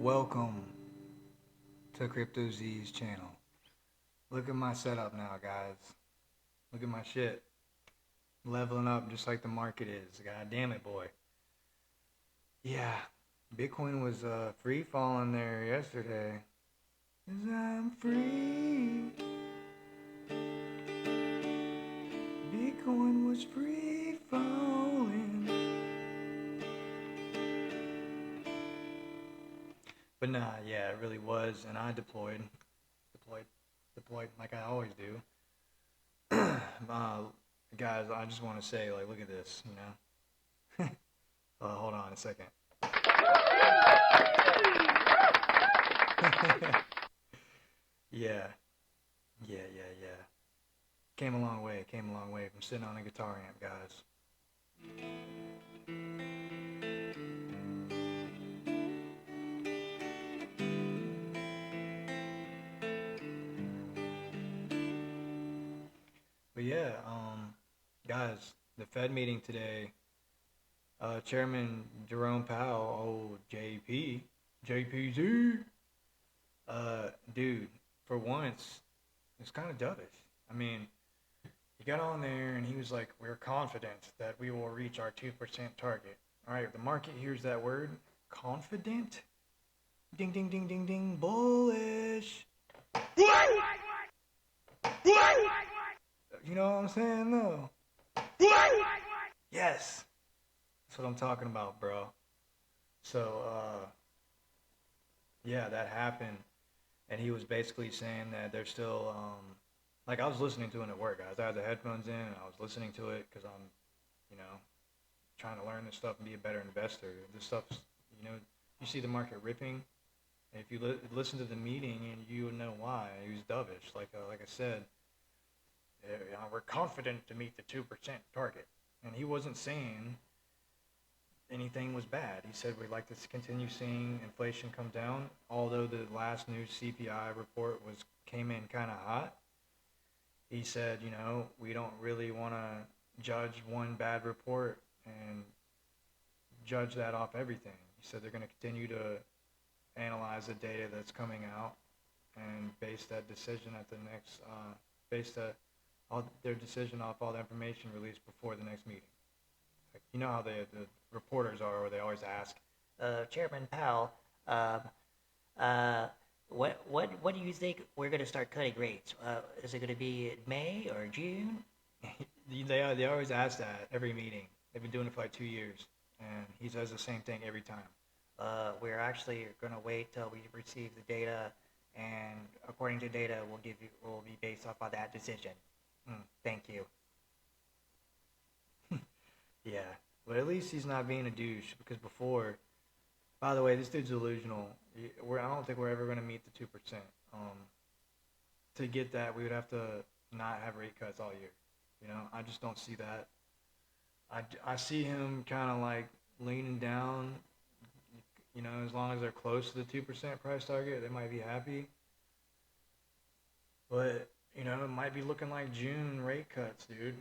Welcome to Crypto Z's channel. Look at my setup now, guys. Look at my shit. Leveling up just like the market is. God damn it, boy. Yeah, Bitcoin was free falling there yesterday. 'Cause I'm free. Bitcoin was free falling. But nah, yeah, it really was, and I deployed like I always do. Guys, I just want to say, like, look at this, you know. Hold on a second. Yeah. Came a long way from sitting on a guitar amp, guys. But yeah, guys, the Fed meeting today, Chairman Jerome Powell, oh, JPZ, dude, for once, it's kind of dovish. I mean, he got on there and he was like, we're confident that we will reach our 2% target. All right, the market hears that word, confident? Ding, ding, ding, ding, ding, bullish. You know what I'm saying, though? Yes. That's what I'm talking about, bro. So, yeah, that happened. And he was basically saying that they're still, like, I was listening to it at work, guys. I had the headphones in and I was listening to it because I'm, you know, trying to learn this stuff and be a better investor. This stuff's, you know, you see the market ripping. If you listen to the meeting, and you would know why. He was dovish, like I said. We're confident to meet the 2% target. And he wasn't saying anything was bad. He said we'd like to continue seeing inflation come down, although the last new CPI report came in kind of hot. He said, you know, we don't really want to judge one bad report and judge that off everything. He said they're going to continue to analyze the data that's coming out and base that decision at the next, their decision off all the information released before the next meeting. Like, you know how the reporters are, where they always ask, Chairman Powell, what do you think we're going to start cutting rates? Is it going to be in May or June? they always ask that every meeting. They've been doing it for like 2 years, and he says the same thing every time. We're actually going to wait till we receive the data, and according to data, we'll be based off of that decision. Thank you. Yeah, but at least he's not being a douche, because before, by the way, this dude's delusional. I don't think we're ever going to meet the 2%. To get that, we would have to not have rate cuts all year. You know, I just don't see that. I see him kind of like leaning down. You know, as long as they're close to the 2% price target, they might be happy. But, you know, it might be looking like June rate cuts, dude.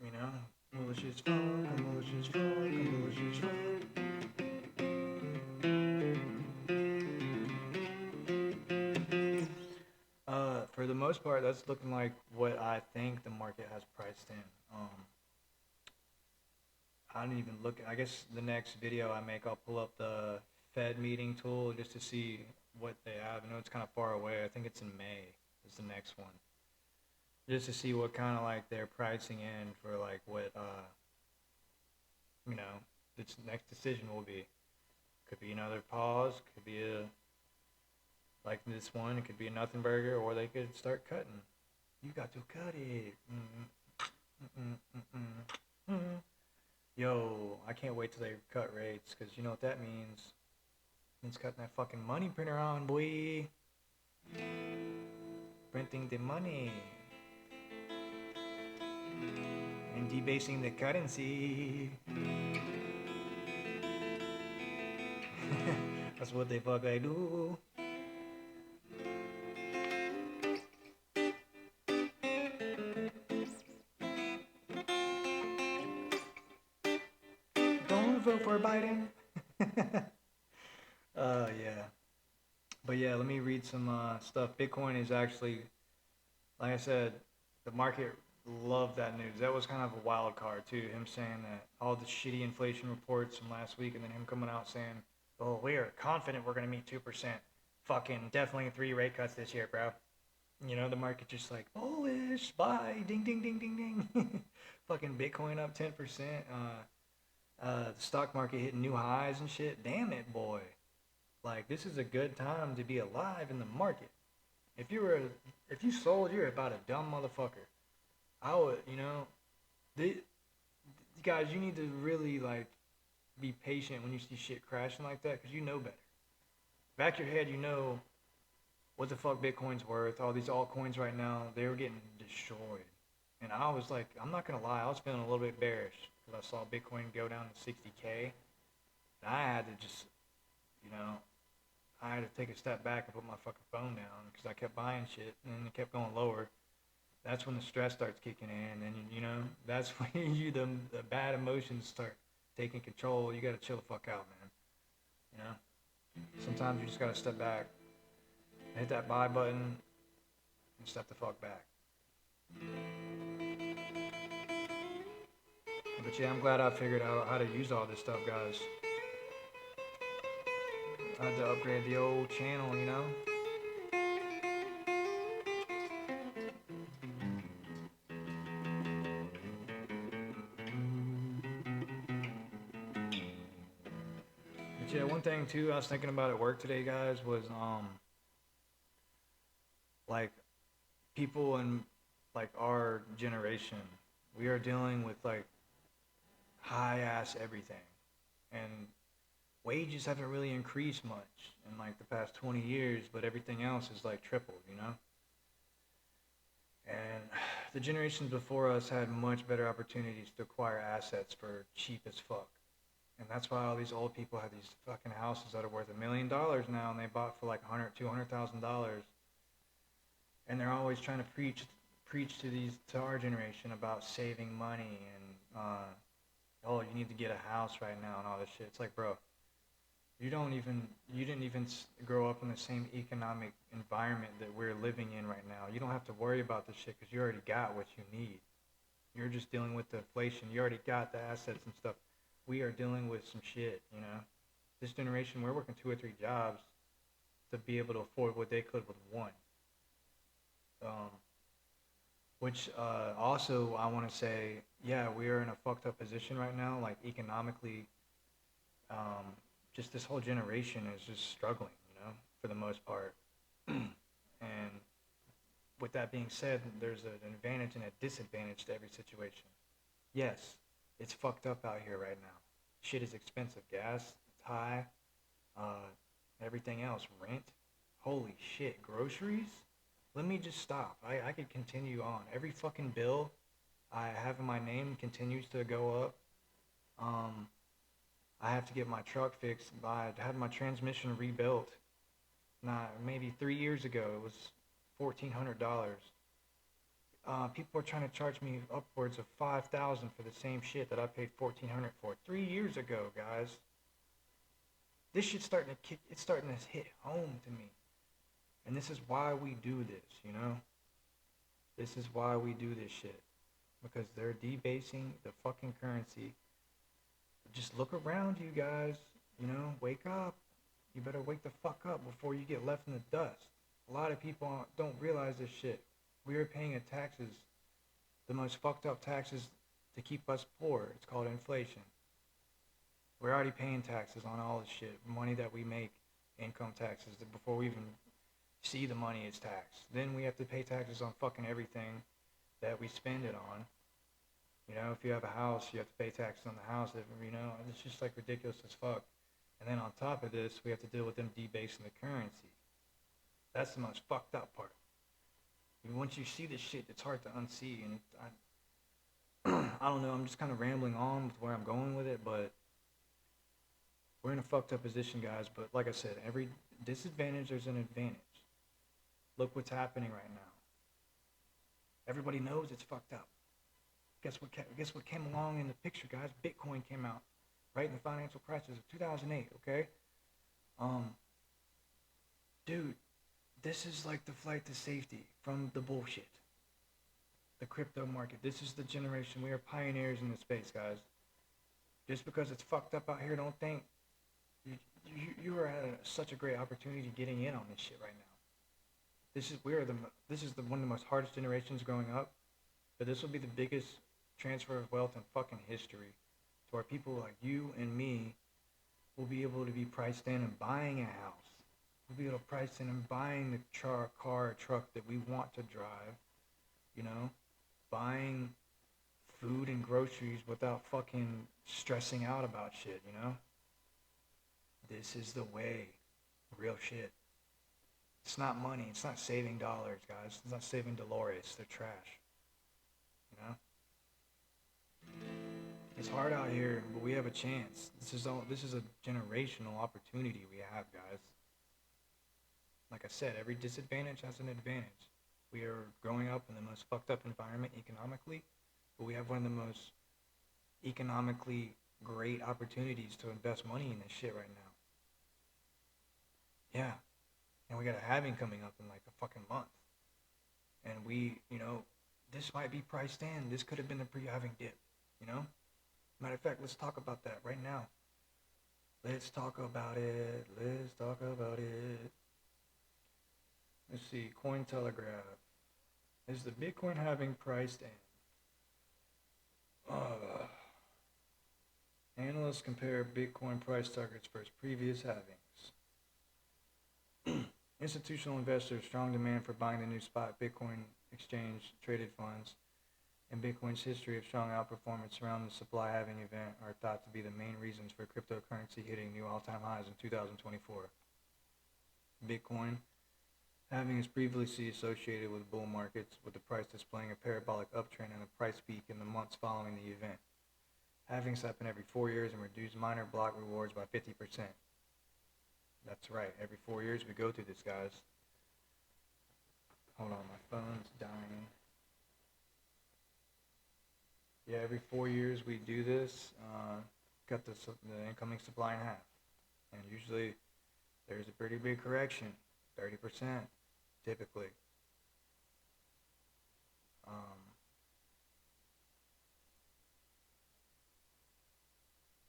You know, bullish as fuck, bullish as fuck, bullish as fuck. For the most part, that's looking like what I think the market has priced in. I didn't even look. I guess the next video I make, I'll pull up the Fed meeting tool just to see what they have. I know it's kind of far away. I think it's in May is the next one. Just to see what kind of like they're pricing in for like what, you know, this next decision will be. Could be another pause. Could be like this one. It could be a nothing burger, or they could start cutting. You got to cut it. Yo, I can't wait till they cut rates, because you know what that means. It means cutting that fucking money printer on, boy. Printing the money. And debasing the currency. That's what they fuck I do. Don't vote for Biden. Yeah. But yeah, let me read some stuff. Bitcoin is actually, like I said, the market loved that news. That was kind of a wild card too. Him saying that all the shitty inflation reports from last week, and then him coming out saying, "Oh, we are confident we're gonna meet 2%. Fucking definitely 3 rate cuts this year, bro." You know, the market just like bullish, buy, ding, ding, ding, ding, ding. Fucking Bitcoin up 10%. The stock market hitting new highs and shit. Damn it, boy. Like this is a good time to be alive in the market. If you were, if you sold, you're about a dumb motherfucker. I would, the, guys, you need to really like be patient when you see shit crashing like that, because you know better. Back your head, you know what the fuck Bitcoin's worth. All these altcoins right now, they were getting destroyed. And I was like, I'm not gonna lie, I was feeling a little bit bearish because I saw Bitcoin go down to 60K. And I had to just, you know, I had to take a step back and put my fucking phone down because I kept buying shit and then it kept going lower. That's when the stress starts kicking in, and that's when the bad emotions start taking control. You gotta chill the fuck out, man. You know, sometimes you just gotta step back, hit that buy button, and step the fuck back. But yeah, I'm glad I figured out how to use all this stuff, guys. I had to upgrade the old channel, you know. But yeah, one thing too, I was thinking about at work today, guys, was like people in like our generation, we are dealing with like high ass everything, and wages haven't really increased much in like the past 20 years, but everything else is like tripled, you know? And the generations before us had much better opportunities to acquire assets for cheap as fuck. And that's why all these old people have these fucking houses that are worth $1 million now, and they bought for like 100, $200,000. And they're always trying to preach to our generation about saving money and oh, you need to get a house right now and all this shit. It's like, bro, you didn't even grow up in the same economic environment that we're living in right now. You don't have to worry about this shit because you already got what you need. You're just dealing with the inflation. You already got the assets and stuff. We are dealing with some shit, you know. This generation, we're working 2 or 3 jobs to be able to afford what they could with one. Um, which also I want to say, yeah, we are in a fucked up position right now, like economically. Um, just this whole generation is just struggling, for the most part. And with that being said, there's an advantage and a disadvantage to every situation. Yes, it's fucked up out here right now. Shit is expensive. Gas, it's high. Uh, everything else, rent. Holy shit, groceries? Let me just stop. I could continue on. Every fucking bill I have in my name continues to go up. Um, I have to get my truck fixed. I had my transmission rebuilt. Maybe 3 years ago, it was $1,400. People are trying to charge me upwards of $5,000 for the same shit that I paid $1,400 for 3 years ago, guys. This shit's starting to kick. It's starting to hit home to me, and this is why we do this. This is why we do this shit, because they're debasing the fucking currency. Just look around you guys, wake up. You better wake the fuck up before you get left in the dust. A lot of people don't realize this shit. We are paying taxes, the most fucked up taxes to keep us poor. It's called inflation. We're already paying taxes on all this shit, money that we make, income taxes, before we even see the money is taxed. Then we have to pay taxes on fucking everything that we spend it on. If you have a house, you have to pay taxes on the house. It's just like ridiculous as fuck. And then on top of this, we have to deal with them debasing the currency. That's the most fucked up part. Once you see this shit, it's hard to unsee. And I don't know, I'm just kind of rambling on with where I'm going with it, but we're in a fucked up position, guys. But like I said, every disadvantage, there's an advantage. Look what's happening right now. Everybody knows it's fucked up. Guess what came along in the picture, guys? Bitcoin came out right in the financial crisis of 2008, okay? Um, dude, this is like the flight to safety from the bullshit. The crypto market. This is the generation. We are pioneers in this space, guys. Just because it's fucked up out here, don't think you are at such a great opportunity getting in on this shit right now. This is the one of the most hardest generations growing up, but this will be the biggest transfer of wealth in fucking history. To where people like you and me will be able to be priced in and buying a house. We'll be able to price in and buying the car or truck that we want to drive. You know, buying food and groceries without fucking stressing out about shit. You know, this is the way. Real shit. It's not money. It's not saving dollars, guys. It's not saving Dolores. They're trash. You know? It's hard out here, but we have a chance. This is a generational opportunity we have, guys. Like I said, every disadvantage has an advantage. We are growing up in the most fucked up environment economically, but we have one of the most economically great opportunities to invest money in this shit right now. Yeah. And we got a halving coming up in like a fucking month. And this might be priced in. This could have been a pre-halving dip, you know? Matter of fact, let's talk about that right now. Let's talk about it. Let's talk about it. Let's see. Cointelegraph. Is the Bitcoin halving priced in? Analysts compare Bitcoin price targets versus previous halvings. Institutional investors' strong demand for buying the new spot Bitcoin exchange traded funds and Bitcoin's history of strong outperformance around the supply halving event are thought to be the main reasons for cryptocurrency hitting new all-time highs in 2024. Bitcoin halving is previously associated with bull markets, with the price displaying a parabolic uptrend and a price peak in the months following the event. Halvings happen every 4 years and reduce minor block rewards by 50%. That's right, every 4 years we go through this, guys. Hold on, my phone's dying. Yeah, every 4 years we do this, cut the incoming supply in half. And usually there's a pretty big correction, 30% typically.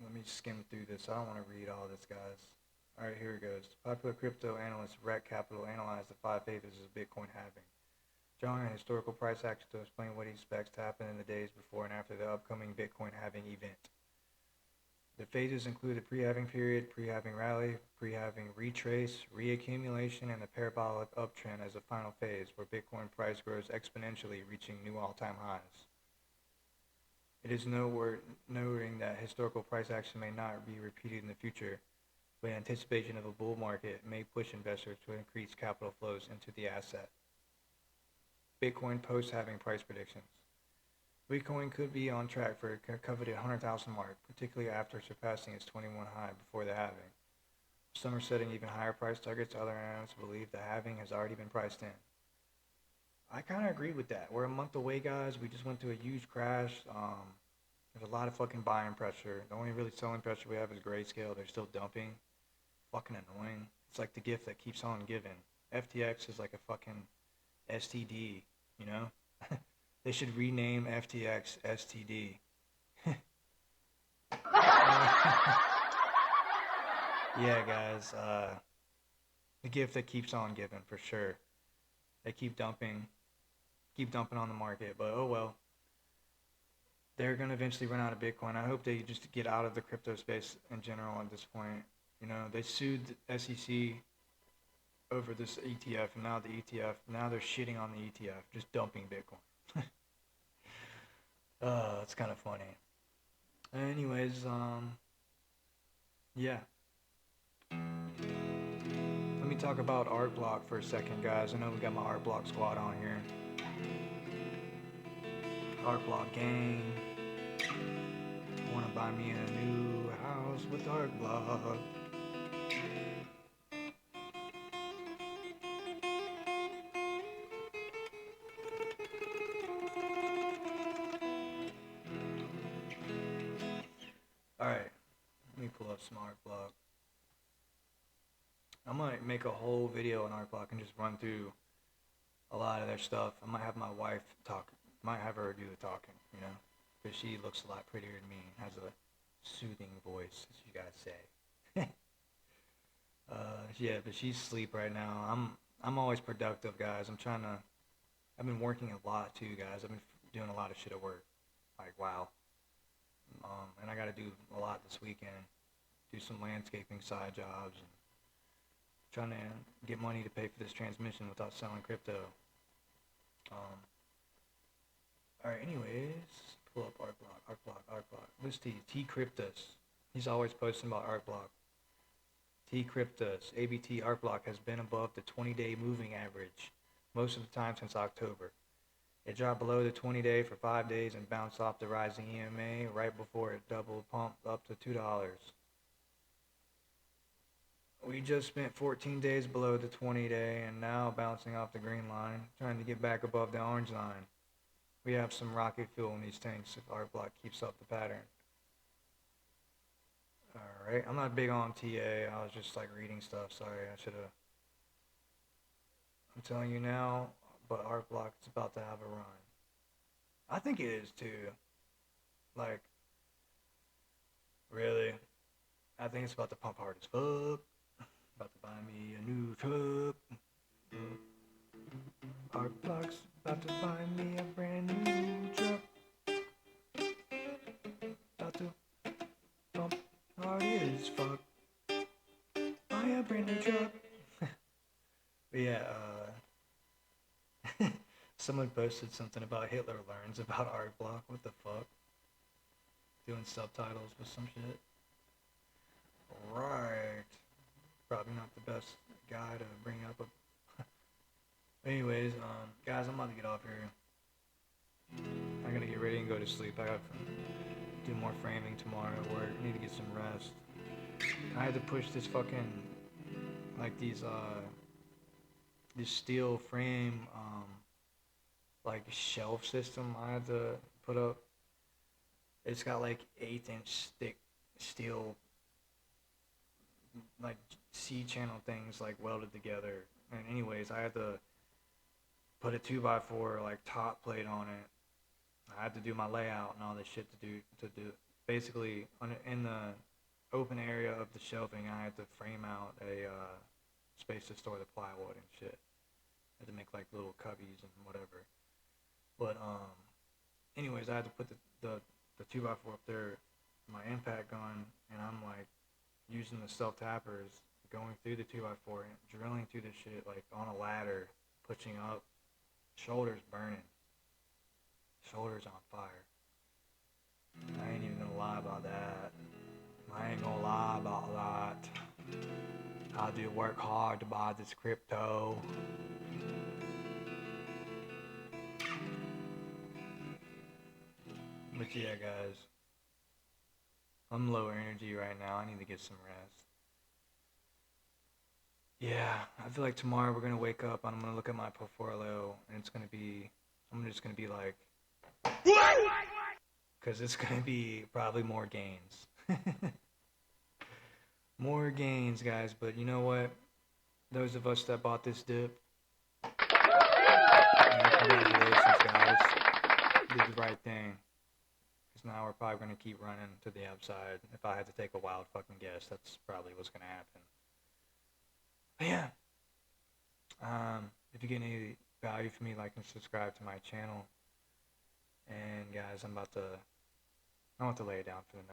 Let me skim through this. I don't want to read all this, guys. All right, here it goes. Popular crypto analyst Rec Capital analyzed the 5 phases of Bitcoin halving, drawing on historical price action to explain what he expects to happen in the days before and after the upcoming Bitcoin halving event. The phases include the pre-halving period, pre-halving rally, pre-halving retrace, reaccumulation, and the parabolic uptrend as a final phase, where Bitcoin price grows exponentially, reaching new all-time highs. It is noting that historical price action may not be repeated in the future, but anticipation of a bull market may push investors to increase capital flows into the asset. Bitcoin post-halving price predictions. Bitcoin could be on track for a coveted 100,000 mark, particularly after surpassing its 21 high before the halving. Some are setting even higher price targets. Other analysts believe the halving has already been priced in. I kind of agree with that. We're a month away, guys. We just went through a huge crash. There's a lot of fucking buying pressure. The only really selling pressure we have is Grayscale. They're still dumping. Fucking annoying. It's like the gift that keeps on giving. FTX is like a fucking STD, you know? They should rename FTX STD. Yeah, guys. The gift that keeps on giving, for sure. They keep dumping on the market, but oh well. They're going to eventually run out of Bitcoin. I hope they just get out of the crypto space in general at this point. You know, they sued the SEC over this ETF, and now they're shitting on the ETF, just dumping Bitcoin. It's kind of funny. Anyways, yeah. Let me talk about Art Block for a second, guys. I know we got my Art Block squad on here. Art Block gang. Want to buy me a new house with Art Block. Alright, let me pull up some Art Block. I might make a whole video on Art Block and just run through a lot of their stuff. I might have my wife talk. Might have her do the talking, you know, because she looks a lot prettier than me. Has a soothing voice, as you guys say. Yeah, but she's asleep right now. I'm always productive, guys. I've been working a lot too, guys. I've been doing a lot of shit at work. Like wow. And I got to do a lot this weekend. Do some landscaping side jobs and trying to get money to pay for this transmission without selling crypto. Alright, anyways, pull up Art Block. Who's T Cryptus. He's always posting about Art Block. T Cryptus, ABT Art Block has been above the 20-day moving average most of the time since October. It dropped below the 20-day for 5 days and bounced off the rising EMA right before it doubled, pumped up to $2. We just spent 14 days below the 20-day and now bouncing off the green line, trying to get back above the orange line. We have some rocket fuel in these tanks if Art Block keeps up the pattern. Alright, I'm not big on TA. I was just like reading stuff. Sorry, I should have. I'm telling you now, but Art Block is about to have a run. I think it is too. Like, really? I think it's about to pump hard as fuck. About to buy me a new truck. Art Block's about to buy me a brand new truck. About to pump hard as fuck. Buy a brand new truck. But yeah, someone posted something about Hitler learns about Art Block. What the fuck? Doing subtitles with some shit. Right. Probably not the best guy to bring up a... Anyways, guys, I'm about to get off here. I gotta get ready and go to sleep. I gotta do more framing tomorrow at work. I need to get some rest. I had to push this fucking... like these, this steel frame, like shelf system I had to put up. It's got like 1/8-inch thick steel, like C-channel things like welded together. And anyways, I had to put a 2x4 like top plate on it. I had to do my layout and all this shit to do. Basically, in the open area of the shelving, I had to frame out a space to store the plywood and shit. I had to make like little cubbies and whatever. But anyways, I had to put the 2x4 up there, my impact gun, and I'm like using the self tappers, going through the 2x4, and drilling through the shit like on a ladder, pushing up, shoulders burning, shoulders on fire. I ain't even gonna lie about that. I ain't gonna lie about that. I do work hard to buy this crypto. But yeah, guys, I'm low energy right now. I need to get some rest. Yeah, I feel like tomorrow we're gonna wake up and I'm gonna look at my portfolio and I'm just gonna be like, because it's gonna be probably more gains. More gains, guys. But you know what? Those of us that bought this dip, congratulations, guys. Did the right thing. Because now we're probably going to keep running to the upside. If I had to take a wild fucking guess, that's probably what's going to happen. But yeah. If you get any value from me, like and subscribe to my channel. And guys, I want to lay it down for the night.